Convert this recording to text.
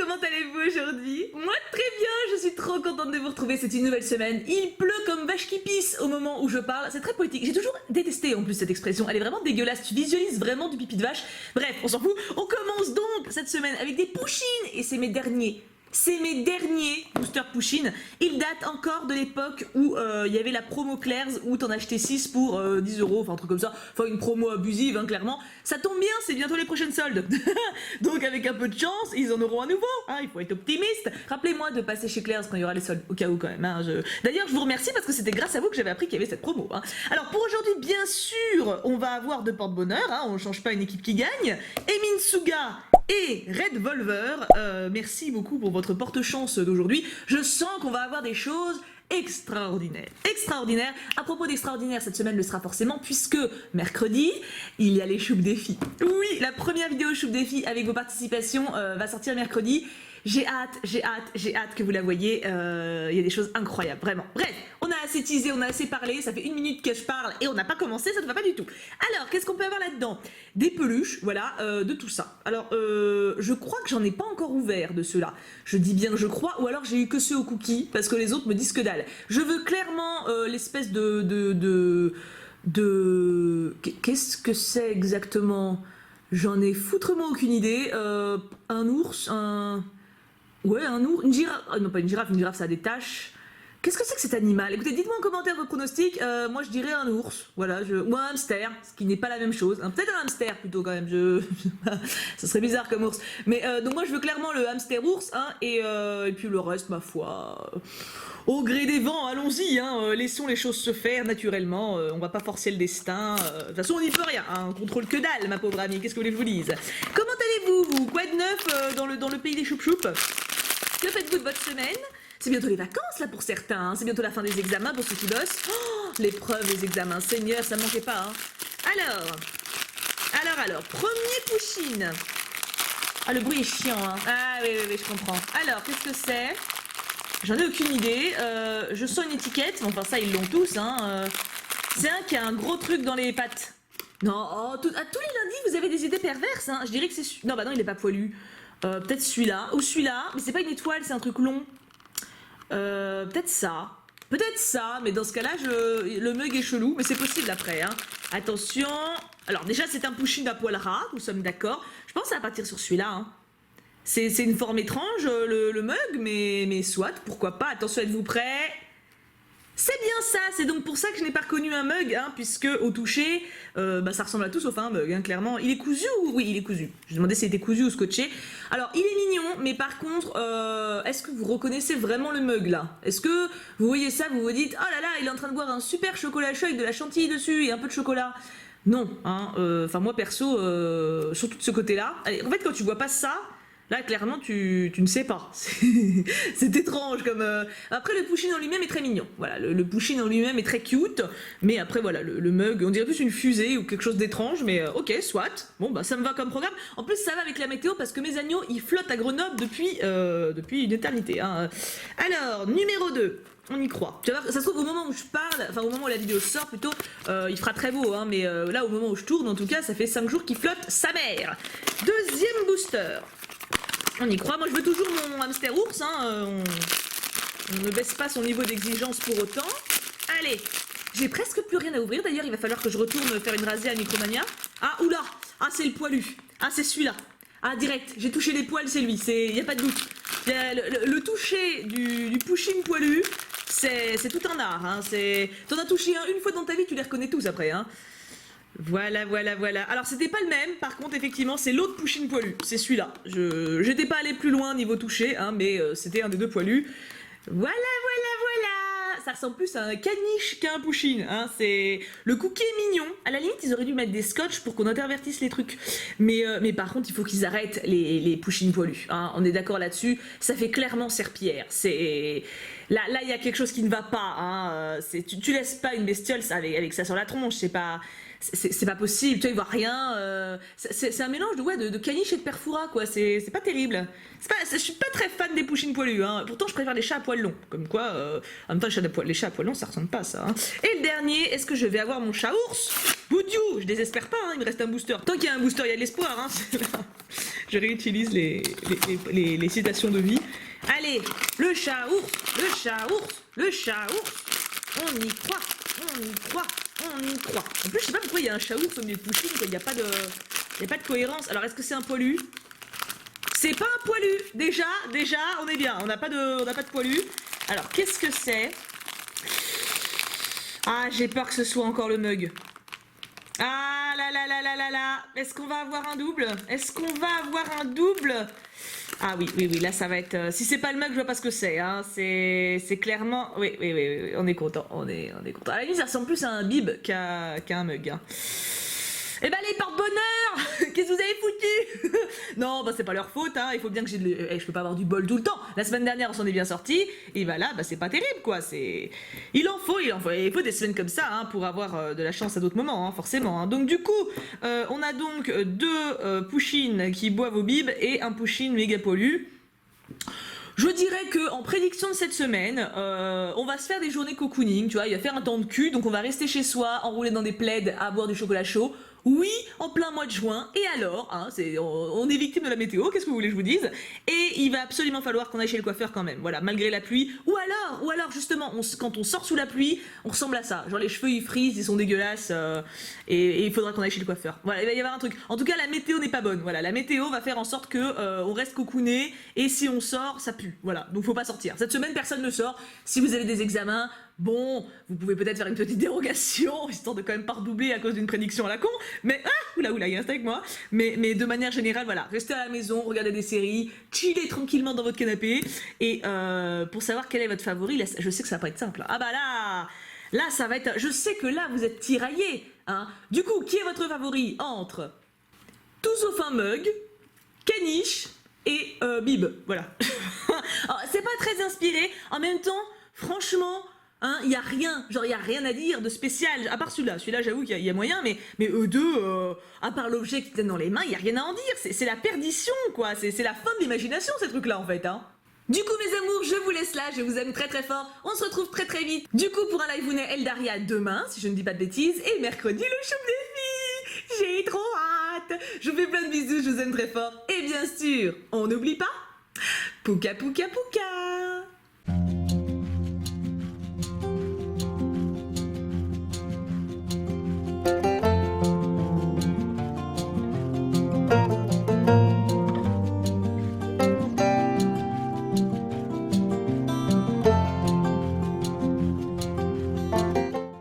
comment allez-vous aujourd'hui? Moi très bien, je suis trop contente de vous retrouver, c'est une nouvelle semaine. Il pleut comme vache qui pisse au moment où je parle, c'est très poétique. J'ai toujours détesté en plus cette expression, elle est vraiment dégueulasse, tu visualises vraiment du pipi de vache. Bref, on s'en fout, on commence donc cette semaine avec des push-ins et c'est mes derniers. C'est mes derniers booster push-in. Ils datent encore de l'époque où il y avait la promo Claire's où t'en achetais 6 pour 10 €, enfin un truc comme ça. Enfin une promo abusive, hein, clairement. Ça tombe bien, c'est bientôt les prochaines soldes. Donc avec un peu de chance, ils en auront à nouveau. Hein, il faut être optimiste. Rappelez-moi de passer chez Claire's quand il y aura les soldes, au cas où quand même. Hein, D'ailleurs, je vous remercie parce que c'était grâce à vous que j'avais appris qu'il y avait cette promo. Hein. Alors pour aujourd'hui, bien sûr, on va avoir deux porte-bonheur. Hein, on ne change pas une équipe qui gagne. Emin Suga et Red Volver, merci beaucoup pour votre porte-chance d'aujourd'hui. Je sens qu'on va avoir des choses extraordinaires. Extraordinaires. À propos d'extraordinaire, cette semaine le sera forcément puisque mercredi, il y a les Choup Défis. Oui, la première vidéo Choup Défis avec vos participations va sortir mercredi. J'ai hâte que vous la voyez. Il y a des choses incroyables, vraiment. Bref, on a assez teasé, on a assez parlé. Ça fait 1 minute que je parle et on n'a pas commencé, ça ne va pas du tout. Alors, qu'est-ce qu'on peut avoir là-dedans? Des peluches, voilà, de tout ça. Alors, je crois que j'en ai pas encore ouvert de ceux-là. Je dis bien je crois, ou alors j'ai eu que ceux au cookies, parce que les autres me disent que dalle. Je veux clairement l'espèce Qu'est-ce que c'est exactement? J'en ai foutrement aucune idée. Un ours, Ouais, un ours, une girafe. Non, pas une girafe ça a des taches. Qu'est-ce que c'est que cet animal? Écoutez, dites-moi en commentaire vos pronostics. Moi je dirais un ours, voilà, ou un hamster, ce qui n'est pas la même chose. Hein, peut-être un hamster plutôt quand même, ça serait bizarre comme ours. Mais donc moi je veux clairement le hamster ours, hein, et puis le reste, ma foi, au gré des vents, allons-y, hein, laissons les choses se faire naturellement, on va pas forcer le destin. De toute façon on n'y peut rien, hein, on contrôle que dalle, ma pauvre amie, qu'est-ce que vous voulez que je vous dise? Comment allez-vous, vous? Quoi de neuf dans le pays des choup-choup? Que faites-vous de votre semaine? C'est bientôt les vacances là pour certains, hein. C'est bientôt la fin des examens pour ceux qui bossent. Oh, l'épreuve des examens, Seigneur, ça manquait pas. Hein. Alors, premier push-in. Ah, le bruit est chiant. Hein. Ah oui, je comprends. Alors, qu'est-ce que c'est? J'en ai aucune idée. Je sens une étiquette, enfin ça ils l'ont tous. Hein. C'est un qui a un gros truc dans les pattes. Non, à tous les lundis vous avez des idées perverses. Hein. Je dirais que c'est... Non, bah non, il est pas poilu. Peut-être celui-là, ou celui-là, mais c'est pas une étoile, c'est un truc long. Peut-être ça, mais dans ce cas-là, le mug est chelou, mais c'est possible après. Hein. Attention, alors déjà c'est un push-in à poil ras, nous sommes d'accord. Je pense que ça va partir sur celui-là. Hein. C'est une forme étrange, le mug, mais soit, pourquoi pas. Attention, êtes-vous prêts? C'est bien ça, c'est donc pour ça que je n'ai pas reconnu un mug, hein, puisque au toucher, ça ressemble à tout sauf à un mug, hein, clairement. Il est cousu ou... Oui, il est cousu. Je me demandais s'il était cousu ou scotché. Alors, il est mignon, mais par contre, est-ce que vous reconnaissez vraiment le mug, là? Est-ce que vous voyez ça, vous vous dites, oh là là, il est en train de boire un super chocolat chaud avec de la chantilly dessus et un peu de chocolat? Non, hein, enfin moi perso, surtout de ce côté-là. En fait, quand tu vois pas ça... Là, clairement, tu ne sais pas. C'est étrange comme... Après, le push-in en lui-même est très mignon. Voilà, le push-in en lui-même est très cute. Mais après, voilà, le mug, on dirait plus une fusée ou quelque chose d'étrange. Mais ok, soit. Bon, bah ça me va comme programme. En plus, ça va avec la météo parce que mes agneaux, ils flottent à Grenoble depuis une éternité. Hein. Alors, numéro 2. On y croit. Tu vas voir, ça se trouve au moment où je parle, enfin au moment où la vidéo sort plutôt, il fera très beau, hein, mais là au moment où je tourne, en tout cas, ça fait 5 jours qu'il flotte sa mère. Deuxième booster. On y croit, moi je veux toujours mon hamster ours, hein, on ne baisse pas son niveau d'exigence pour autant. Allez, j'ai presque plus rien à ouvrir, d'ailleurs il va falloir que je retourne faire une rasée à Micromania. Ah, oula, ah c'est le poilu, ah c'est celui-là. Ah direct, j'ai touché les poils, c'est lui, il n'y a pas de doute. Le toucher du push-in poilu, c'est tout un art, hein, t'en as touché un une fois dans ta vie, tu les reconnais tous après, hein. Voilà. Alors c'était pas le même, par contre effectivement c'est l'autre push-in poilu, c'est celui-là. J'étais pas allé plus loin niveau toucher, hein, mais c'était un des deux poilus. Voilà. Ça ressemble plus à un caniche qu'à un push-in, hein. Le cookie est mignon. À la limite ils auraient dû mettre des scotch pour qu'on intervertisse les trucs. Mais par contre il faut qu'ils arrêtent les push-in poilus, hein. On est d'accord là-dessus. Ça fait clairement serpillière. Là il y a quelque chose qui ne va pas, hein. Tu laisses pas une bestiole avec ça sur la tronche, c'est pas c'est pas possible, tu vois, il voit rien. C'est un mélange de caniche et de perfora, quoi. C'est pas terrible. Je suis pas très fan des pouchines poilus, hein. Pourtant, je préfère les chats à poils longs. Comme quoi, en même temps, les chats à poils longs, ça ressemble pas à ça. Hein. Et le dernier, est-ce que je vais avoir mon chat ours? Boudiou, je désespère pas, hein, il me reste un booster. Tant qu'il y a un booster, il y a de l'espoir. Hein. Je réutilise les citations de vie. Allez, le chat ours, le chat ours, le chat ours. On y croit, on y croit, on y croit. En plus, je sais pas pourquoi il y a un chat ours au milieu de pouchine, il n'y a pas de cohérence. Alors, est-ce que c'est un poilu? C'est pas un poilu. Déjà, on est bien. On n'a pas de poilu. Alors, qu'est-ce que c'est? Ah, j'ai peur que ce soit encore le mug. Ah là là là là là là. Est-ce qu'on va avoir un double? Est-ce qu'on va avoir un double? Ah oui, là ça va être... si c'est pas le mug, je vois pas ce que c'est, hein. C'est clairement... Oui, on est content, on est content. À la limite, ça ressemble plus à un bib qu'à un mug, hein. Eh ben les porte-bonheur, qu'est-ce que vous avez foutu? Non, bah c'est pas leur faute, hein. Il faut bien que j'ai je peux pas avoir du bol tout le temps. La semaine dernière, on s'en est bien sorti. Et bah là, bah c'est pas terrible, quoi. Il en faut des semaines comme ça, hein, pour avoir de la chance à d'autres moments, hein, forcément. Hein. Donc du coup, on a donc deux pouchines qui boivent au bib et un pouchine méga pollu. Je dirais que en prédiction de cette semaine, on va se faire des journées cocooning, tu vois, il va faire un temps de cul, donc on va rester chez soi, enroulé dans des plaids, à boire du chocolat chaud. Oui, en plein mois de juin, et alors, hein, on est victime de la météo, qu'est-ce que vous voulez que je vous dise? Et il va absolument falloir qu'on aille chez le coiffeur quand même, voilà, malgré la pluie. Ou alors justement, quand on sort sous la pluie, on ressemble à ça. Genre les cheveux ils frisent, ils sont dégueulasses, et il faudra qu'on aille chez le coiffeur. Voilà, il va y avoir un truc. En tout cas, la météo n'est pas bonne. Voilà, la météo va faire en sorte que on reste cocooné, et si on sort, ça pue. Voilà, donc faut pas sortir. Cette semaine, personne ne sort. Si vous avez des examens, bon, vous pouvez peut-être faire une petite dérogation, histoire de quand même pas redoubler à cause d'une prédiction à la con, mais oula, il reste avec moi. Mais de manière générale, voilà, restez à la maison, regardez des séries, chillez tranquillement dans votre canapé, et pour savoir quel est votre favori, là, je sais que ça va pas être simple. Ah bah là, ça va être... Je sais que là, vous êtes tiraillés, hein. Du coup, qui est votre favori entre tout sauf un mug, caniche et bib, voilà. C'est pas très inspiré, en même temps, franchement... Hein, il y a rien à dire de spécial, à part celui-là, j'avoue qu'il y a moyen, mais eux deux, à part l'objet qu'ils tiennent dans les mains, il y a rien à en dire, c'est la perdition, quoi, c'est la fin de l'imagination, ces trucs-là, en fait, hein. Du coup, mes amours, je vous laisse là, je vous aime très très fort, on se retrouve très très vite, du coup, pour un live Wounet Eldaria demain, si je ne dis pas de bêtises, et mercredi, le choum des filles, j'ai trop hâte, je vous fais plein de bisous, je vous aime très fort, et bien sûr, on n'oublie pas, pouka pouka pouka.